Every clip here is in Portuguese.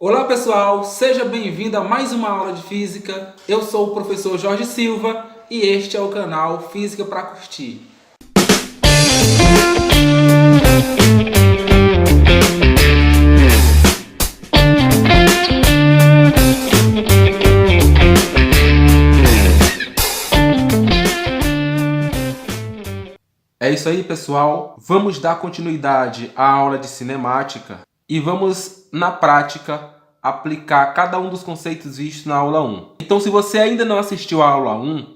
Olá pessoal, seja bem-vindo a mais uma aula de Física. Eu sou o professor Jorge Silva e este é o canal Física para Curtir. É isso aí pessoal, vamos dar continuidade à aula de cinemática e vamos, na prática, aplicar cada um dos conceitos vistos na aula 1. Então, se você ainda não assistiu à aula 1,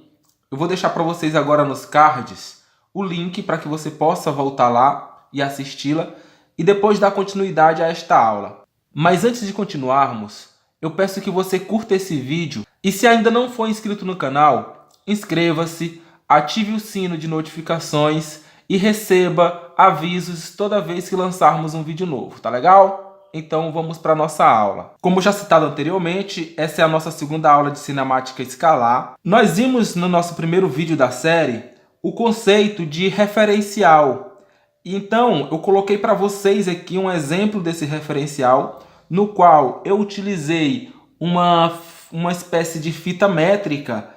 eu vou deixar para vocês agora nos cards o link para que você possa voltar lá e assisti-la e depois dar continuidade a esta aula. Mas antes de continuarmos, eu peço que você curta esse vídeo e se ainda não for inscrito no canal, inscreva-se, ative o sino de notificações e receba avisos toda vez que lançarmos um vídeo novo, tá legal? Então vamos para a nossa aula. Como já citado anteriormente, essa é a nossa segunda aula de cinemática escalar. Nós vimos no nosso primeiro vídeo da série o conceito de referencial. Então eu coloquei para vocês aqui um exemplo desse referencial, no qual eu utilizei uma espécie de fita métrica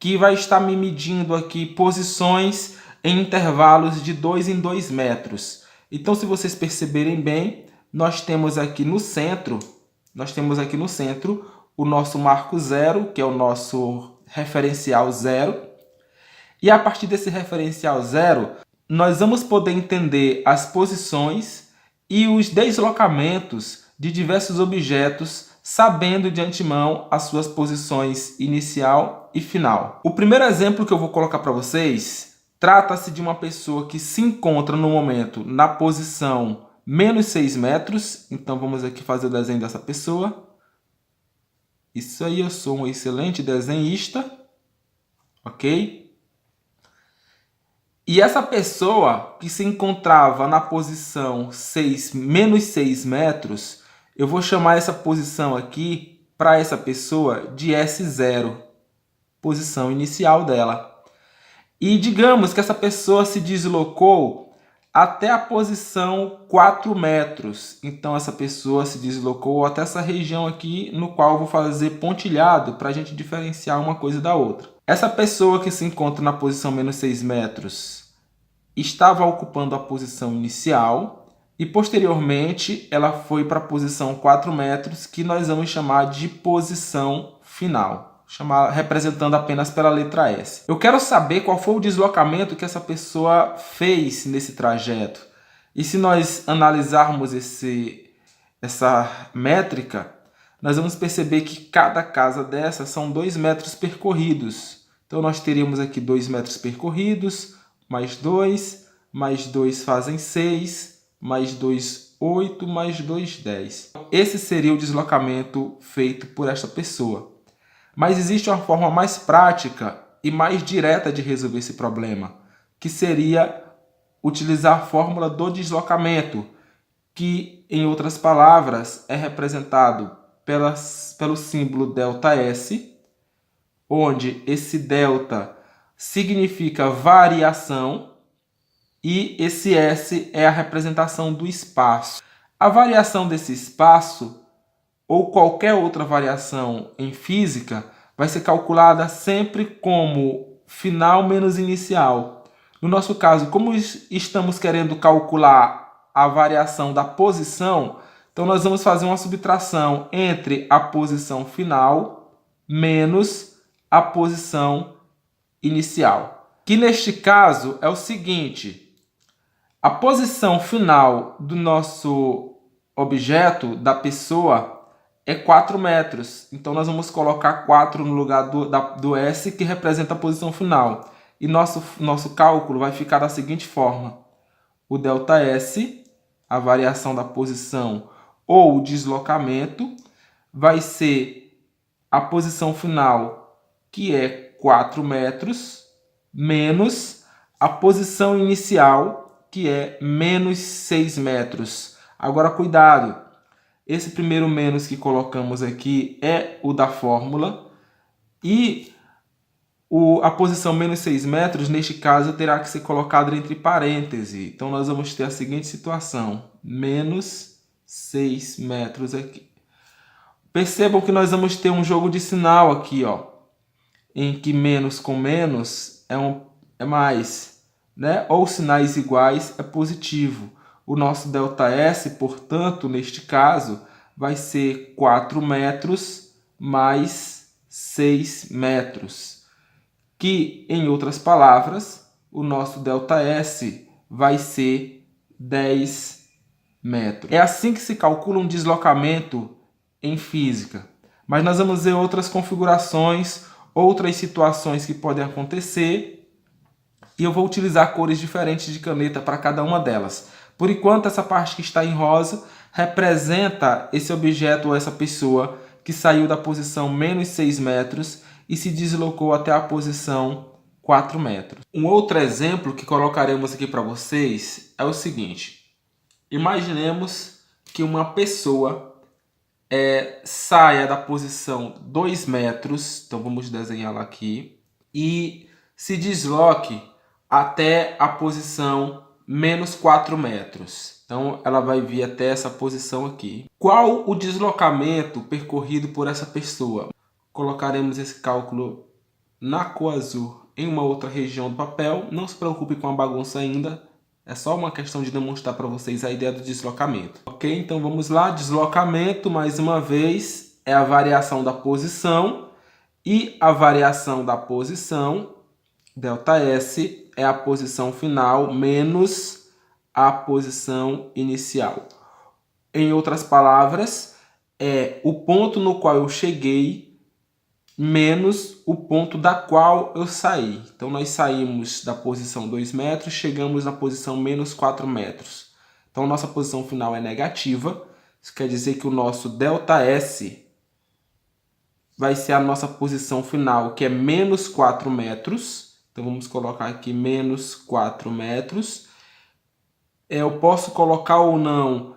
que vai estar me medindo aqui posições em intervalos de 2 em 2 metros. Então, se vocês perceberem bem, nós temos aqui no centro o nosso marco zero, que é o nosso referencial zero. E a partir desse referencial zero, nós vamos poder entender as posições e os deslocamentos de diversos objetos, sabendo de antemão as suas posições inicial e final. O primeiro exemplo que eu vou colocar para vocês trata-se de uma pessoa que se encontra no momento na posição menos 6 metros. Então vamos aqui fazer o desenho dessa pessoa. Isso aí, eu sou um excelente desenhista, ok? E essa pessoa que se encontrava na posição menos 6 metros, eu vou chamar essa posição aqui, para essa pessoa, de S0, posição inicial dela. E digamos que essa pessoa se deslocou até a posição 4 metros. Então essa pessoa se deslocou até essa região aqui, no qual eu vou fazer pontilhado para a gente diferenciar uma coisa da outra. Essa pessoa que se encontra na posição menos 6 metros estava ocupando a posição inicial e posteriormente ela foi para a posição 4 metros, que nós vamos chamar de posição final, representando apenas pela letra S. Eu quero saber qual foi o deslocamento que essa pessoa fez nesse trajeto. E se nós analisarmos essa métrica, nós vamos perceber que cada casa dessa são 2 metros percorridos. Então nós teríamos aqui 2 metros percorridos, mais 2 fazem 6, mais 2, 8, mais 2, 10. Esse seria o deslocamento feito por esta pessoa. Mas existe uma forma mais prática e mais direta de resolver esse problema, que seria utilizar a fórmula do deslocamento, que, em outras palavras, é representado pelo símbolo ΔS, onde esse delta significa variação e esse S é a representação do espaço. A variação desse espaço, ou qualquer outra variação em física, vai ser calculada sempre como final menos inicial. No nosso caso, como estamos querendo calcular a variação da posição, então nós vamos fazer uma subtração entre a posição final menos a posição inicial. Que neste caso é o seguinte: a posição final do nosso objeto, da pessoa, é 4 metros. Então nós vamos colocar 4 no lugar do S, que representa a posição final. E nosso cálculo vai ficar da seguinte forma: o ΔS, a variação da posição ou o deslocamento, vai ser a posição final, que é 4 metros, menos a posição inicial, que é menos 6 metros. Agora, cuidado, esse primeiro menos que colocamos aqui é o da fórmula, e a posição menos 6 metros, neste caso, terá que ser colocada entre parênteses. Então, nós vamos ter a seguinte situação: menos 6 metros aqui. Percebam que nós vamos ter um jogo de sinal aqui, ó, em que menos com menos é mais, né? Ou sinais iguais é positivo. O nosso ΔS, portanto, neste caso, vai ser 4 metros mais 6 metros. Que, em outras palavras, o nosso ΔS vai ser 10 metros. É assim que se calcula um deslocamento em física. Mas nós vamos ver outras configurações, outras situações que podem acontecer, e eu vou utilizar cores diferentes de caneta para cada uma delas. Por enquanto, essa parte que está em rosa representa esse objeto ou essa pessoa que saiu da posição menos 6 metros e se deslocou até a posição 4 metros. Um outro exemplo que colocaremos aqui para vocês é o seguinte. Imaginemos que uma pessoa saia da posição 2 metros, então vamos desenhá-la aqui, e se desloque até a posição menos 4 metros. Então ela vai vir até essa posição aqui. Qual o deslocamento percorrido por essa pessoa? Colocaremos esse cálculo na cor azul em uma outra região do papel. Não se preocupe com a bagunça ainda. É só uma questão de demonstrar para vocês a ideia do deslocamento. Ok? Então vamos lá. Deslocamento, mais uma vez, é a variação da posição. E a variação da posição, ΔS, é a posição final menos a posição inicial. Em outras palavras, é o ponto no qual eu cheguei menos o ponto da qual eu saí. Então, nós saímos da posição 2 metros, chegamos na posição menos 4 metros. Então, nossa posição final é negativa. Isso quer dizer que o nosso ΔS vai ser a nossa posição final, que é menos 4 metros. Então, vamos colocar aqui menos 4 metros. Eu posso colocar ou não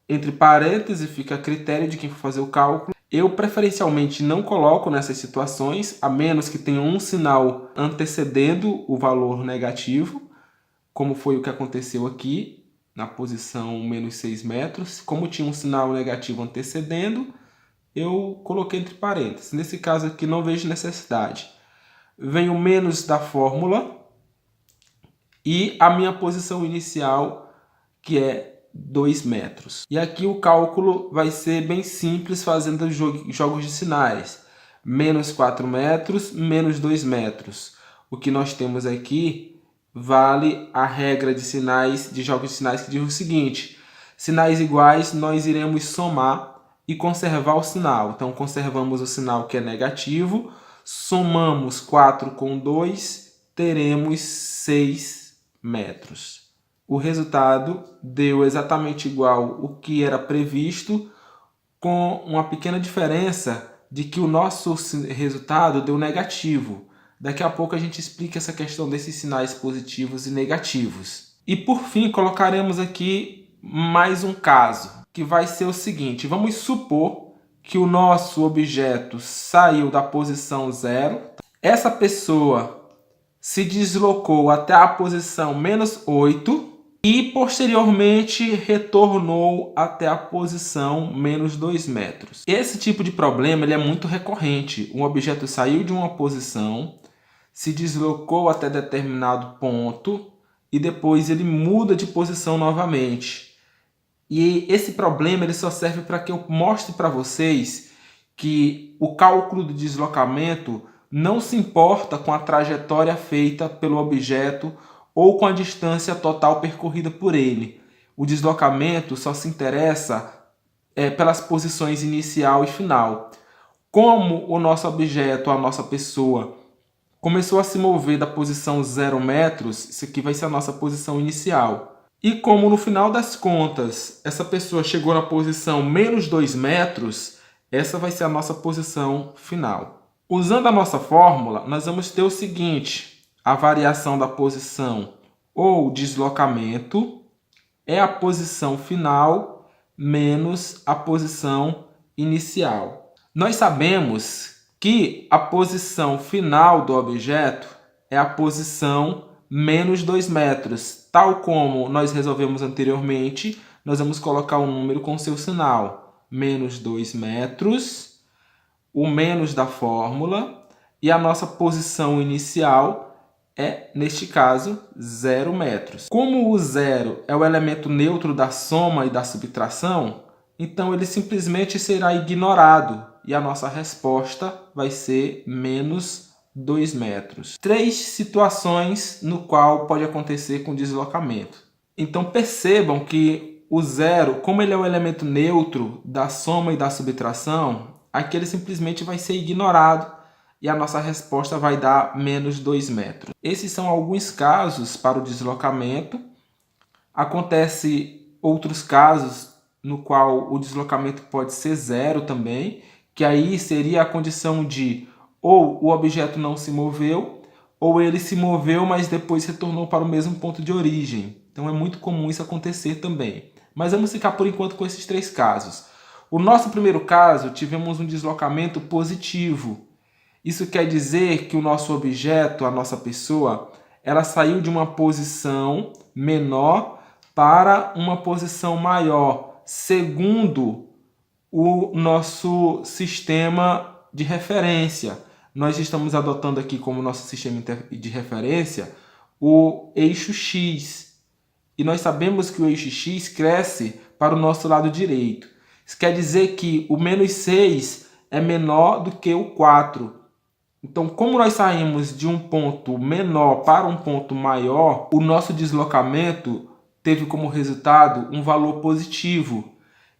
entre parênteses, fica a critério de quem for fazer o cálculo. Eu preferencialmente não coloco nessas situações, a menos que tenha um sinal antecedendo o valor negativo, como foi o que aconteceu aqui, na posição menos 6 metros. Como tinha um sinal negativo antecedendo, eu coloquei entre parênteses. Nesse caso aqui não vejo necessidade. Vem o menos da fórmula e a minha posição inicial, que é 2 metros. E aqui o cálculo vai ser bem simples, fazendo jogos de sinais. Menos 4 metros, menos 2 metros. O que nós temos aqui vale a regra de sinais, de jogos de sinais, que diz o seguinte: sinais iguais nós iremos somar e conservar o sinal. Então conservamos o sinal que é negativo, somamos 4 com 2, teremos 6 metros. O resultado deu exatamente igual o que era previsto, com uma pequena diferença de que o nosso resultado deu negativo. Daqui a pouco a gente explica essa questão desses sinais positivos e negativos. E por fim, colocaremos aqui mais um caso, que vai ser o seguinte. Vamos supor que o nosso objeto saiu da posição 0. Essa pessoa se deslocou até a posição menos 8 e posteriormente retornou até a posição menos 2 metros. Esse tipo de problema ele é muito recorrente. Um objeto saiu de uma posição, se deslocou até determinado ponto e depois ele muda de posição novamente. E esse problema ele só serve para que eu mostre para vocês que o cálculo do deslocamento não se importa com a trajetória feita pelo objeto ou com a distância total percorrida por ele. O deslocamento só se interessa pelas posições inicial e final. Como o nosso objeto, a nossa pessoa, começou a se mover da posição 0 metros, isso aqui vai ser a nossa posição inicial. E como no final das contas, essa pessoa chegou na posição menos 2 metros, essa vai ser a nossa posição final. Usando a nossa fórmula, nós vamos ter o seguinte: a variação da posição ou deslocamento é a posição final menos a posição inicial. Nós sabemos que a posição final do objeto é a posição menos 2 metros. Tal como nós resolvemos anteriormente, nós vamos colocar um número com seu sinal. menos 2 metros, o menos da fórmula, e a nossa posição inicial é, neste caso, 0 metros. Como o zero é o elemento neutro da soma e da subtração, então ele simplesmente será ignorado e a nossa resposta vai ser menos 2 metros. 3 situações no qual pode acontecer com deslocamento. Então percebam que o zero, como ele é o elemento neutro da soma e da subtração, aqui ele simplesmente vai ser ignorado e a nossa resposta vai dar menos 2 metros. Esses são alguns casos para o deslocamento. Acontece outros casos no qual o deslocamento pode ser zero também, que aí seria a condição de ou o objeto não se moveu, ou ele se moveu, mas depois retornou para o mesmo ponto de origem. Então é muito comum isso acontecer também. Mas vamos ficar por enquanto com esses 3 casos. O nosso primeiro caso, tivemos um deslocamento positivo. Isso quer dizer que o nosso objeto, a nossa pessoa, ela saiu de uma posição menor para uma posição maior, segundo o nosso sistema de referência. Nós estamos adotando aqui como nosso sistema de referência o eixo X. E nós sabemos que o eixo X cresce para o nosso lado direito. Isso quer dizer que o menos 6 é menor do que o 4. Então, como nós saímos de um ponto menor para um ponto maior, o nosso deslocamento teve como resultado um valor positivo.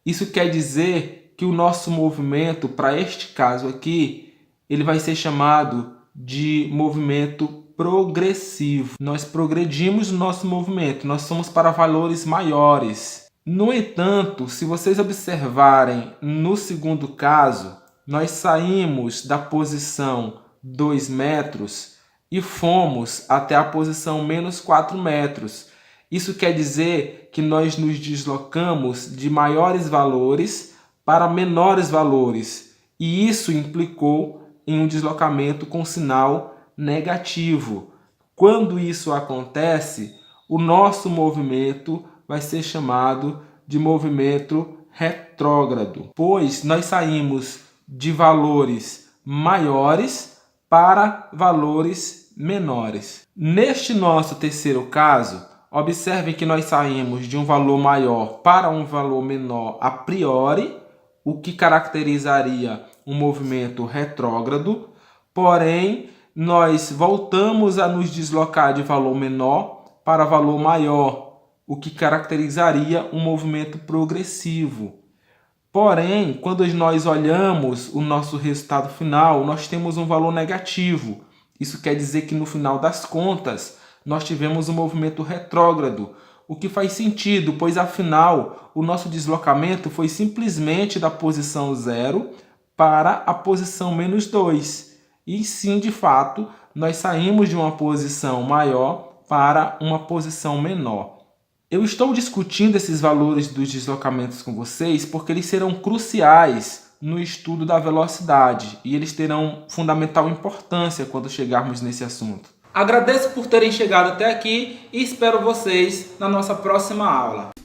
Isso quer dizer que o nosso movimento, para este caso aqui, ele vai ser chamado de movimento progressivo. Nós progredimos no nosso movimento, nós somos para valores maiores. No entanto, se vocês observarem no segundo caso, nós saímos da posição 2 metros e fomos até a posição menos 4 metros. Isso quer dizer que nós nos deslocamos de maiores valores para menores valores, e isso implicou em um deslocamento com sinal negativo. Quando isso acontece, o nosso movimento vai ser chamado de movimento retrógrado, pois nós saímos de valores maiores para valores menores. Neste nosso terceiro caso, observem que nós saímos de um valor maior para um valor menor a priori, o que caracterizaria um movimento retrógrado, porém, nós voltamos a nos deslocar de valor menor para valor maior, o que caracterizaria um movimento progressivo. Porém, quando nós olhamos o nosso resultado final, nós temos um valor negativo. Isso quer dizer que no final das contas, nós tivemos um movimento retrógrado, o que faz sentido, pois afinal o nosso deslocamento foi simplesmente da posição 0 para a posição menos 2. E sim, de fato, nós saímos de uma posição maior para uma posição menor. Eu estou discutindo esses valores dos deslocamentos com vocês porque eles serão cruciais no estudo da velocidade e eles terão fundamental importância quando chegarmos nesse assunto. Agradeço por terem chegado até aqui e espero vocês na nossa próxima aula.